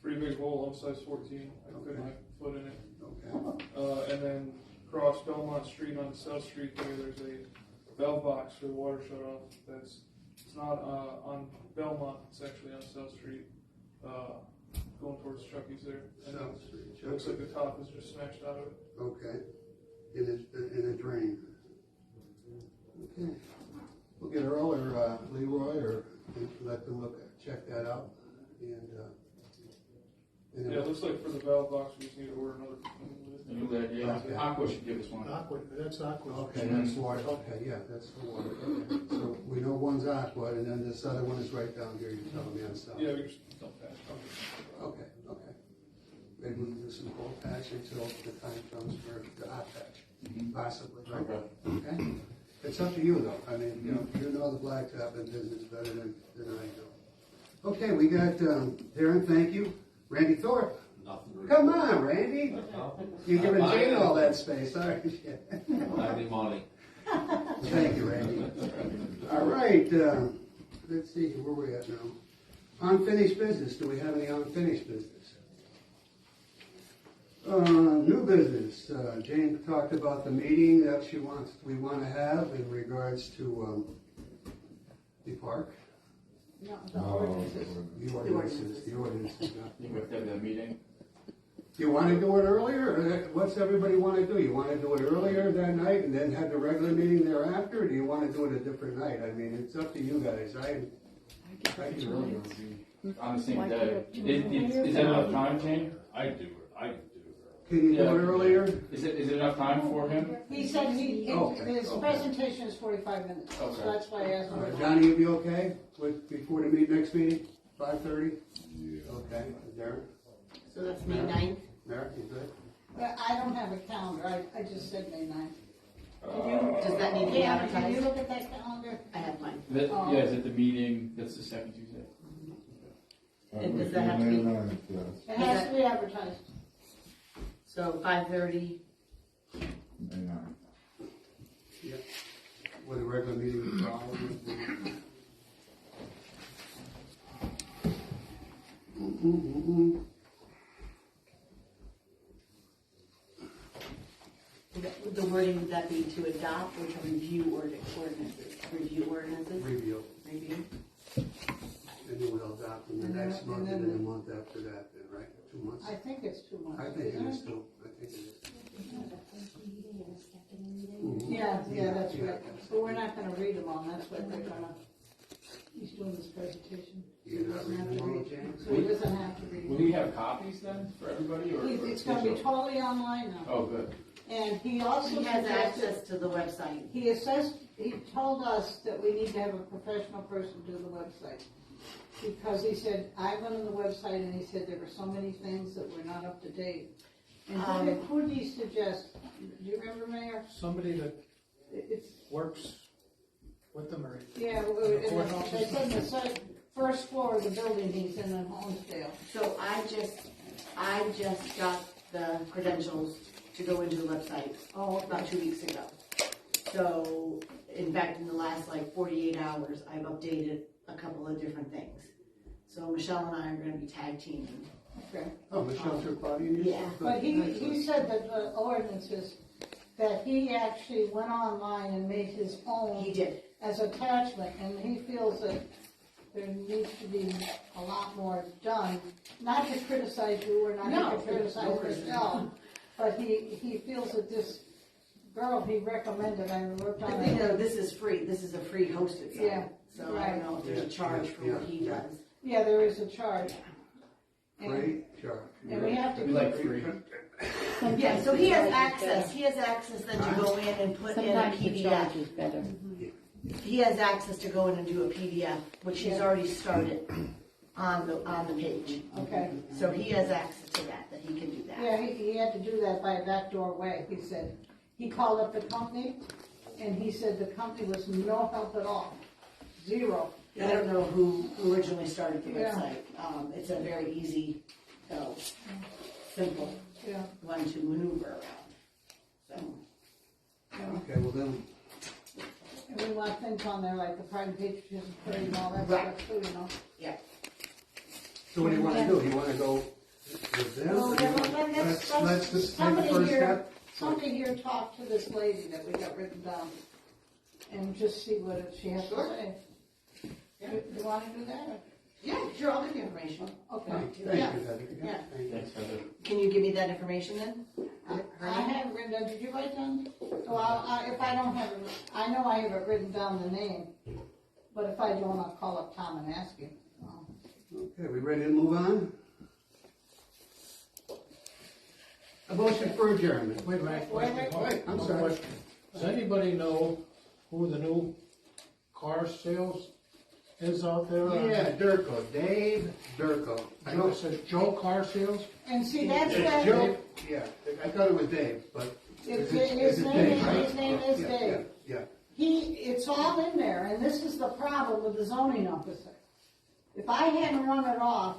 Pretty big hole, on size 14. I put my foot in it. Okay. And then across Belmont Street on South Street there's a valve box for the water shut off. It's not on Belmont, it's actually on South Street, going towards Chucky's there. And South Street, it looks like the top is just smashed out of it. Okay. In a drain. Okay. We'll get Earl or Leroy or let them check that out. And Yeah, it looks like for the valve box we just need to order another. New lead, yeah. Okay. Aqua should give us one. That's Aqua. Okay, that's water. Okay, yeah, that's the water. Okay. So we know one's Aqua, and then this other one is right down here. You're telling me on South. Yeah, we just don't patch. Okay. Maybe we can do some cold patch until the time comes for the hot patch, possibly. Right? Okay. It's up to you, though. I mean, you know the blacktop in business better than I do. Okay, we got Darren. Thank you, Randy Thorpe. Nothing. Come on, Randy. You're giving Jane all that space, aren't you? Not any money. Thank you, Randy. All right, let's see, where we at now? Unfinished business, do we have any unfinished business? New business, Jane talked about the meeting that we want to have in regards to the park. No, the ordinances. The ordinances. You have to have that meeting. You want to do it earlier, or what's everybody want to do? You want to do it earlier that night and then have the regular meeting thereafter, or do you want to do it a different night? I mean, it's up to you guys. I can Earlier would be on the same day. Is that enough time, Jane? I do it. Can you do Yeah. it earlier? Is it enough time for him? He said his Okay. presentation is 45 minutes, so Okay. that's why I asked him. Johnny, you be okay before the next meeting? 5:30? Yeah. Okay, Darren? So that's May 9th. Darren, you good? But I don't have a calendar, I just said May 9th. Does that need to be Yeah, can you advertised? look at that calendar? I have mine. Yeah, is it the meeting, that's the second Tuesday? And does that have to be- May 9th, yes. It has to be advertised. So 5:30, May 9th. Yeah. With a regular meeting following. the wording, would that be to adopt or to review ordinances? Review ordinances? Review. Review? And then we'll adopt in the next month and then the month after that, then, right? 2 months? I think it's 2 months. I think it isn't is too. I think it is. Yeah, that's right. But we're not gonna read them all, that's what they're gonna, he's doing this presentation. So he You're not doesn't have reading to them all, read. James? So he doesn't have to Will read. we have copies then for everybody or? It's gonna be totally online now. Oh, good. And he also He has suggested, access to the website. he told us that we need to have a professional person do the website. Because he said, I went on the website and he said there were so many things that were not up to date. And who did he suggest? Do you remember, Mayor? Somebody that It's, works with them, or yeah, they said in the first floor of the building he's in Holmesdale. So I just got the credentials to go into the website about 2 weeks ago. So, in fact, in the last 48 hours, I've updated a couple of different things. So Michelle and I are gonna be tag teaming. Okay. Oh, Michelle took part in it? Yeah. But he said that the ordinances, that he actually went online and made his own. He did. As attachment, and he feels that there needs to be a lot more done, not to criticize you or not to criticize Michelle, but he feels that this girl he recommended, I worked on You know, it. this is free, this is a free hosted site. Yeah, So I don't know if there's a charge for what he does. Yeah, there is a charge. And, Great job. and we have to We like free. Yeah, so he has access then to go in and put in a Sometimes the charge PDF. is better. He has access to go in and do a PDF, which he's already started on the page. Okay. So he has access to that he can do that. Yeah, he had to do that by a backdoor way, he said. He called up the company, and he said the company was no help at all. Zero. I don't know who originally started the Yeah. website. It's a very easy, simple Yeah. one to maneuver around. So, Okay, well then, And we want things on there like the pride and patriotism parade and all that Right. stuff too, you know. yeah. so what do you want to do? You want to go with them? Well, or do you want- Let's just take the first step. Somebody here talk to this lady that we got written down and just see what she has to Sure. say. Yeah. You want to do that? Yeah, sure, I'll give you information. Okay. Thank you, Yeah. Heather. Yeah. Thank you. Thanks, Heather. Can you give me that information then? I have written down, did you write down? Well, if I don't have it, I know I have it written down the name, but if I don't, I'll call up Tom and ask him. Okay, we ready to move on? A motion for adjournment. Wait a minute. Wait, I'm One sorry. question. Does anybody know who the new car sales is out there? Yeah, Durko, Dave Durko. I Joe, know, it says Joe Car Sales? And see, that's it's where, Joe, yeah, I thought it was Dave, but It's- is it his name Dave, is- right? his name is Yeah, Dave. Yeah, it's all in there, and this is the problem with the zoning officer. If I hadn't run it off,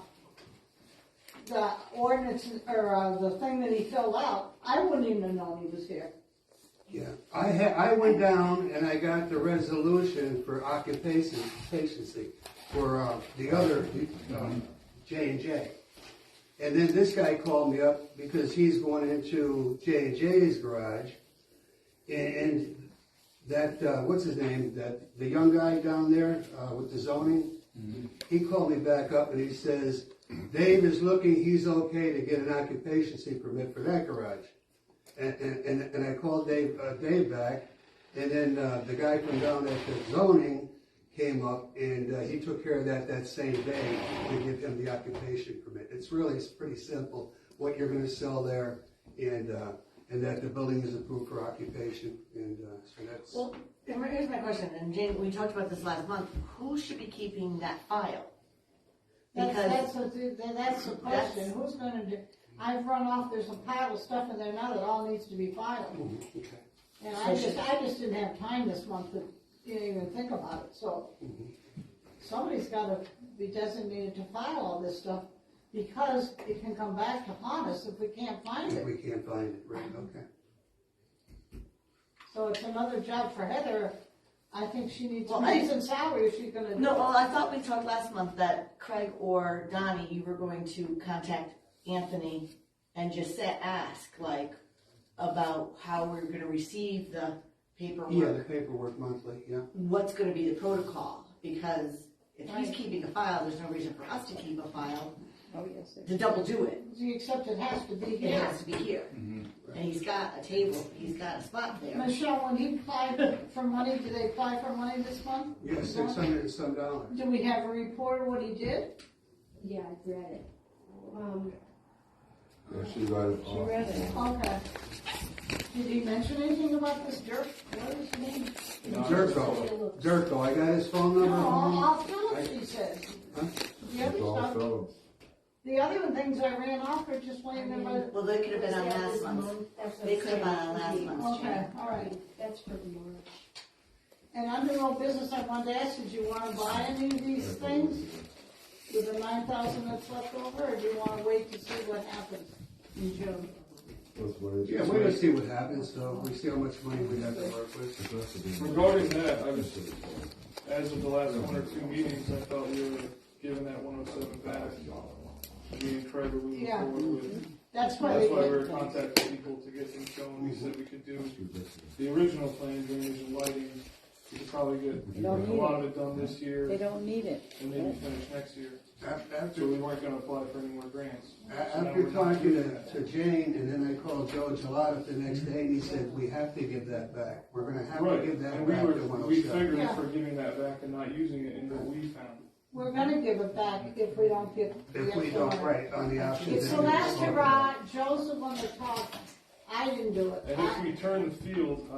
the ordinance, or the thing that he filled out, I wouldn't even have known he was here. Yeah, I went down and I got the resolution for occupation for the other J&J. And then this guy called me up because he's going into J&J's garage. And that, what's his name, that the young guy down there with the zoning, he called me back up and he says, Dave is looking, he's okay to get an occupancy permit for that garage. And I called Dave back, and then the guy from down at the zoning came up, and he took care of that same day to give him the occupation permit. It's pretty simple, what you're going to sell there, and that the building is approved for occupation, and so that's... Well, here's my question, and Jane, we talked about this last month. Who should be keeping that file? That's the question, who's gonna do, I've run off, there's a pile of stuff in there now that all needs to be filed. And I just didn't have time this month to even think about it, so somebody's gotta be designated to file all this stuff, because it can come back to haunt us if we can't find it. We can't find it, right, okay. So it's another job for Heather. I think she needs Well, a decent salary if she's gonna do No, it. well, I thought we talked last month that Craig or Donnie, you were going to contact Anthony and just ask, like, about how we're gonna receive the paperwork. Yeah, the paperwork monthly, yeah. What's gonna be the protocol? Because if he's keeping a file, there's no reason for us to keep a file, Oh, yes, sir. to double do it. Except it has to be It here. has to be here. And he's got a table, he's got a spot there. Michelle, when he applied for money, did they apply for money this month? Yeah, $600 and some dollars. Do we have a report of what he did? Yeah, I read it. Yeah, she read it She all. read it. Okay. Did he mention anything about this Dirk? What is his name? Durko, I got his phone number. No, all Phillips, he says. Huh? The other It's all stuff, Phillips. the other things I ran off are just laying there by. Well, they could have been on last month. They could have been on last month. Okay, all right. That's for March. And under old business, I wanted to ask, did you want to buy any of these things with the 9,000 that's left over, or do you want to wait to see what happens in June? That's what it is. Yeah, we're gonna see what happens, so we see how much money we have to work with. Regarding that, I was, as of the last one or two meetings, I thought we were giving that 107 back. Me and Craig were moving Yeah. forward with. That's why That's they why we did were things. contacting people to get things going. We said we could do the original plan, drainage and lighting. We could probably get They don't a need lot it. of it done this year They don't need it. and maybe finish next year. So After, we weren't gonna apply for any more grants. So now after we're talking doing that. to Jane, and then I called Joe Gelada the next day, and he said, we have to give that back. We're gonna have to Right, give that and we back to we 107. figured Yeah. for giving that back and not using it in what we found. We're gonna give it back if we don't get. If we don't, right, on the option. It's the last hurrah, Joe's the one that talked, I didn't do it. And if we turn the field, I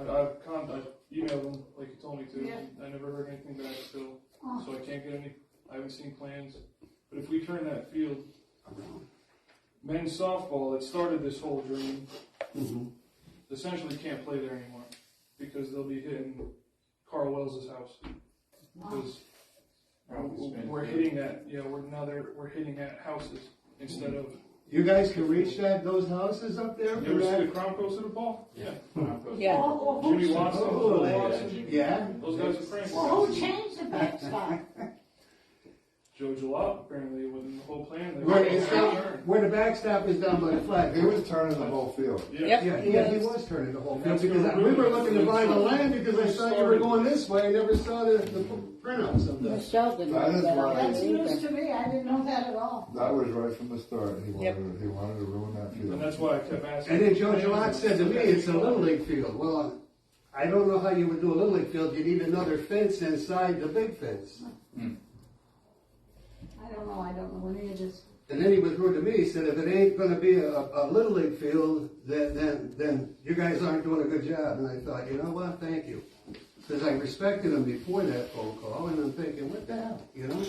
emailed them like you told me to. Yeah. I never heard anything back still, Oh. so I can't get any. I haven't seen plans. But if we turn that field, men's softball that started this whole dream essentially can't play there anymore because they'll be hitting Carl Wells' house because we're hitting at we're hitting at houses instead of. You guys can reach those houses up there You for ever see the that? Crown Coast of the ball? Yeah. Yeah. Jimmy Watson, Oh, Bill Watson. yeah. Those guys are crazy. Well, who changed the backstop? Joe Jalop, apparently, within the whole plan. they Where were it's gonna down, turn. where the backstop is down by the flag. He was turning the whole field. Yep. Yeah, he was turning the whole field, That's because gonna we were really- looking to buy the land, because I thought you were going this way, I never saw the printouts of that. Michelle didn't That know is that. why- I That's didn't news either. to me, I didn't know that at all. That was right from the start. He Yep. wanted to ruin that field. And that's why I kept asking. And then Joe Gillot said to me, it's a Little League field. Well, I don't know how you would do a Little League field, you need another fence inside the big fence. I don't know any of this. And then he was rude to me, he said, if it ain't gonna be a Little League field, then you guys aren't doing a good job. And I thought, you know what, thank you. Because I respected him before that phone call, and I'm thinking, what the hell, you know?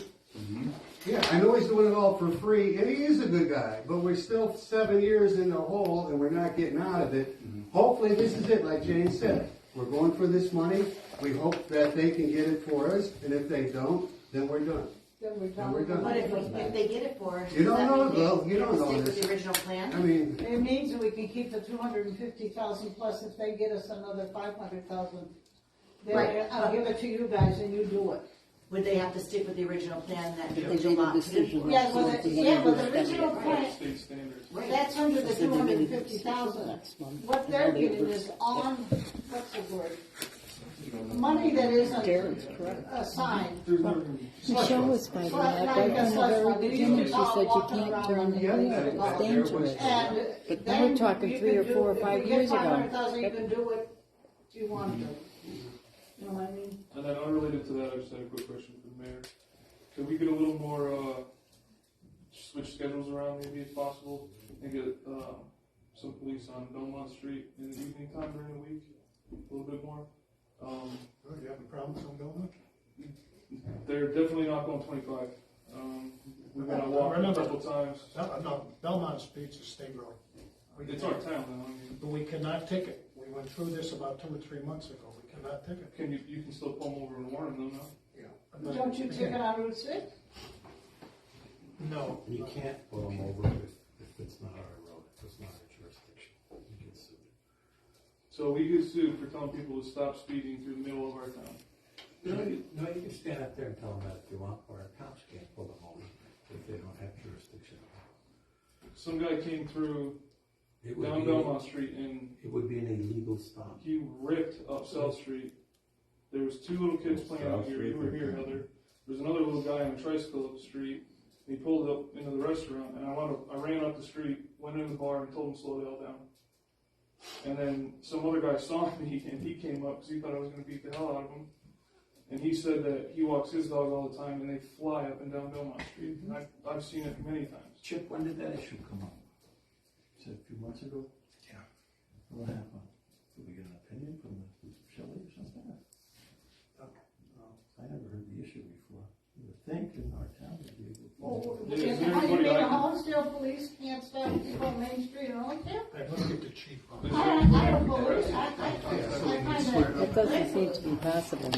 Yeah, I know he's doing it all for free, and he is a good guy, but we're still 7 years in the hole, and we're not getting out of it. Hopefully this is it, like Jane said. We're going for this money, we hope that they can get it for us, and if they don't, then we're done. then we're Then we're done. But if they get it for us, You don't does that know, mean though. You they don't know stick with this. the original plan? I mean, It means that we can keep the 250,000 plus if they get us another 500,000. Then Right. I'll give it to you guys and you do it. Would they have to stick with the original plan that Yeah. they did not put in? Yeah, but the original plan, State standards. that's under the 250,000. What they're getting is on, what's the word? Money that isn't assigned. Michelle was fighting that right from the very beginning. She said you can't turn the police, it's dangerous. And But then we're talking you 3 or can 4 or do- 5 if years you get ago. 500,000, you can do what you want to. You know what I mean? And then unrelated to that, I just had a quick question for the mayor. Could we get a little more, switch schedules around maybe if possible, and get, some police on Belmont Street in the evening time during the week, a little bit more? You having problems on Belmont? They're definitely not going 25. We've been out walking a couple times. No, Belmont Street's a state road. It's our town though, I mean, But we cannot ticket. We went through this about 2 or 3 months ago. We cannot ticket. you can still pull them over and warn them though, no? Yeah. Don't you take it on Route 6? No. You can't pull them over if it's not our road, if it's not our jurisdiction. You get sued. So we get sued for telling people to stop speeding through the middle of our town. No, you can stand up there and tell them that if you want, or our cops can't pull them over if they don't have jurisdiction. Some guy came through It would down be- Belmont Street and It would be an illegal stop. he ripped up South Street. There was 2 little kids playing out here. You were here, Heather. There was another little guy on a tricycle up the street. He pulled up into the restaurant, and I ran up the street, went in the bar, and told him to slow the hell down. And then some other guy saw me, and he came up because he thought I was going to beat the hell out of him. And he said that he walks his dog all the time, and they fly up and down Belmont Street. And I've seen it many times. Chip, when did that issue come up? Was it a few months ago? Yeah. What happened? Did we get an opinion from the Shelley or something? I never heard the issue before. You would think in our town would be able to. How do you mean, Hollinsdale police can't stop people on Main Street in Hollinsdale? Let's get the chief on. I don't believe, I find That doesn't seem to be possible.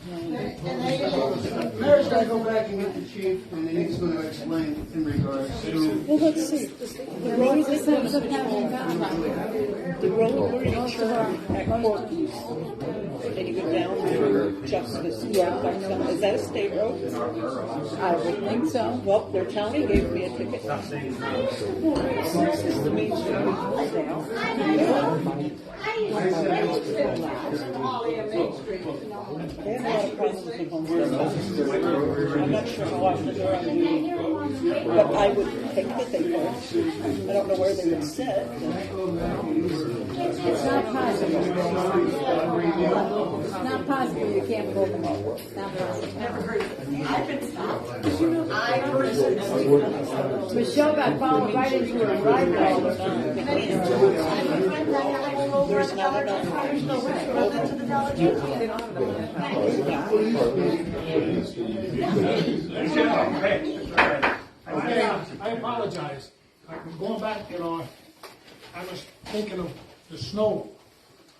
Mayor's gotta go back and get the chief, and then he's gonna explain in regards to. Well, let's see. The road is sense of having Belmont. The road where you turn at Corky's, and you go down through Justice. Yeah. Is that a state road? I would think so. Well, their county gave me a ticket. This is the main street we closed down. Holly and Main Street, you know. They have a lot of problems with Homestead. I'm not sure how often they're on duty, but I would think that they would. I don't know where they would sit. It's not possible. It's not possible you can't pull them over. It's not possible. Never heard of it. I've been stopped. I personally. Michelle got followed right into a driveway. There's another to the Dollar General. I apologize. I'm going back, I was thinking of the snow.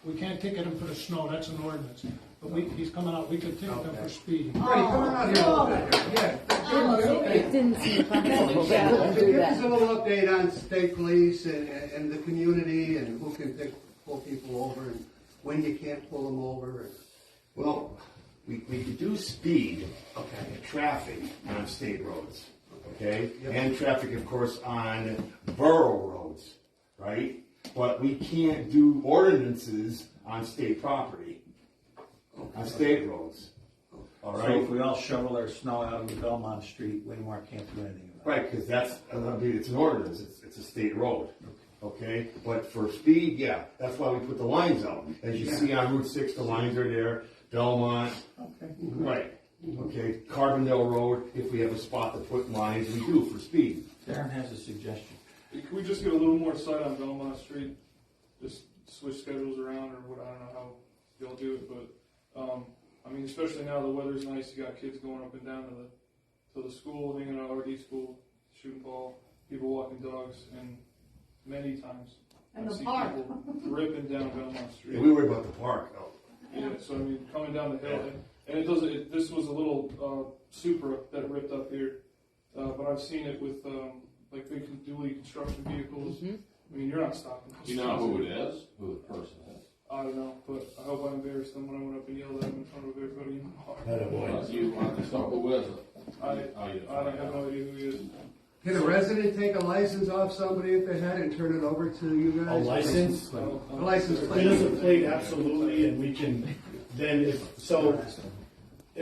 We can't ticket him for the snow, that's an ordinance. But he's coming out, we could ticket him for speeding. Right, come on out here a little bit. Yeah. It didn't seem possible. They couldn't do Give us a that. little update on state police and the community and who can pull people over and when you can't pull them over. Well, we could do speed, and traffic on state roads, okay? And traffic, of course, on borough roads, right? But we can't do ordinances on state property, on state roads, all So right? if we all shovel our snow out of the Belmont Street, Waymart can't do anything about it. Right, because it's an ordinance, it's a state road, okay? But for speed, yeah, that's why we put the lines out. As you see on Route 6, the lines are there, Belmont. Okay. Right, okay, Carbondale Road, if we have a spot to put lines, we do for speed. Darren has a suggestion. Can we just get a little more sight on Belmont Street? Just switch schedules around or what, I don't know how y'all do it, but, I mean, especially now the weather's nice, you got kids going up and down to the school, hanging out RD school, shooting ball, people walking dogs, and many times And I've the seen park. people ripping down Belmont Street. Yeah, we worry about the park, though. Yeah, so I mean, coming down the hill, and it doesn't, this was a little, Supra that ripped up here. But I've seen it with, like big dually construction vehicles. I mean, you're not stopping. Do you know who it is? Who the person is? I don't know, but I hope I embarrassed them when I went up and yelled at them in front of everybody in the bar. You want to start, who is it? I don't have no idea who he is. Can a resident take a license off somebody if they had and turn it over to you A guys? license? A license plate. It is a plate, absolutely, and we can, then if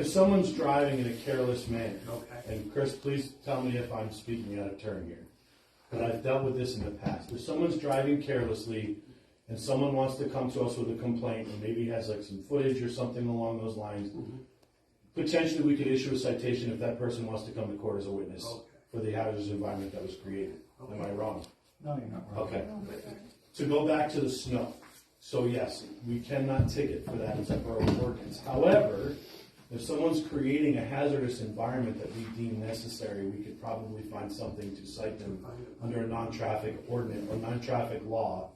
someone's driving in a careless manner, Okay. and Chris, please tell me if I'm speaking out of turn here, but I've dealt with this in the past. If someone's driving carelessly and someone wants to come to us with a complaint and maybe has like some footage or something along those lines, potentially we could issue a citation if that person wants to come to court as a witness for the hazardous environment that was created. Am I wrong? No, you're not wrong. Okay. To go back to the snow. So yes, we cannot ticket for that as a borough ordinance. However, if someone's creating a hazardous environment that we deem necessary, we could probably find something to cite them under a non-traffic ordinance or non-traffic law,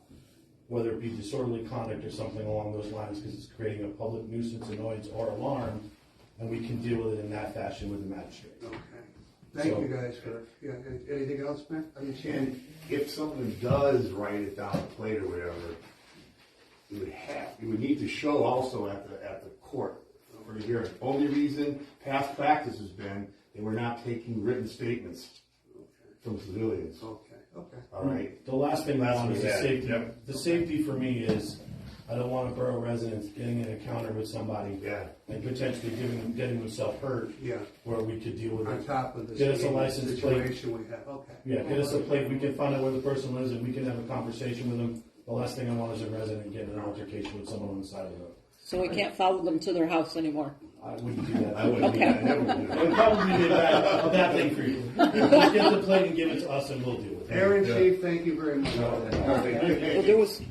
whether it be disorderly conduct or something along those lines, because it's creating a public nuisance, annoyance, or alarm, and we can deal with it in that fashion with the magistrate. Okay. Thank you guys for, yeah, anything else, Matt? I mean, And if someone does write it down a plate or whatever, you would need to show also at the court for the hearing. Only reason past practice has been they were not taking written statements from civilians. Okay. All right. The last thing I want is the Yeah. safety. Yep. The safety for me is I don't want a borough resident getting in an encounter with somebody and potentially getting himself hurt. Yeah. Where we could deal with On it. top of the Get us a license plate. situation we have, okay. Yeah, get us a plate. We can find out where the person lives and we can have a conversation with them. The last thing I want is a resident getting in an altercation with someone on the side of the road. So we can't follow them to their house anymore. I wouldn't do that. I wouldn't do that. I never would do that. It would probably be a bad thing for you. Just get the plate and give it to us and we'll deal with it. Aaron, Chief, thank you very much. Well, there was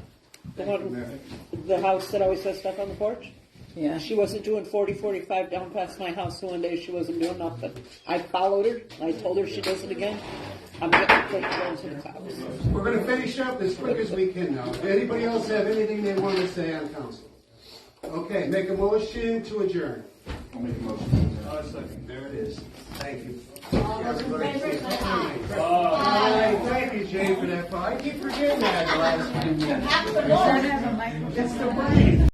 the house that always has stuff on the porch. Yeah. She wasn't doing 40, 45 down past my house, so one day she wasn't doing nothing. I followed her. I told her she does it again. I'm getting quick going to the cops. We're going to finish up as quick as we can now. Anybody else have anything they want to say on council? Okay, make a motion to adjourn. I'll make a motion. Second. There it is. Thank you. All those in favor, say aye. Aye. Thank you, Jay, for that. I keep forgetting that last time. You have to vote. It's the brain.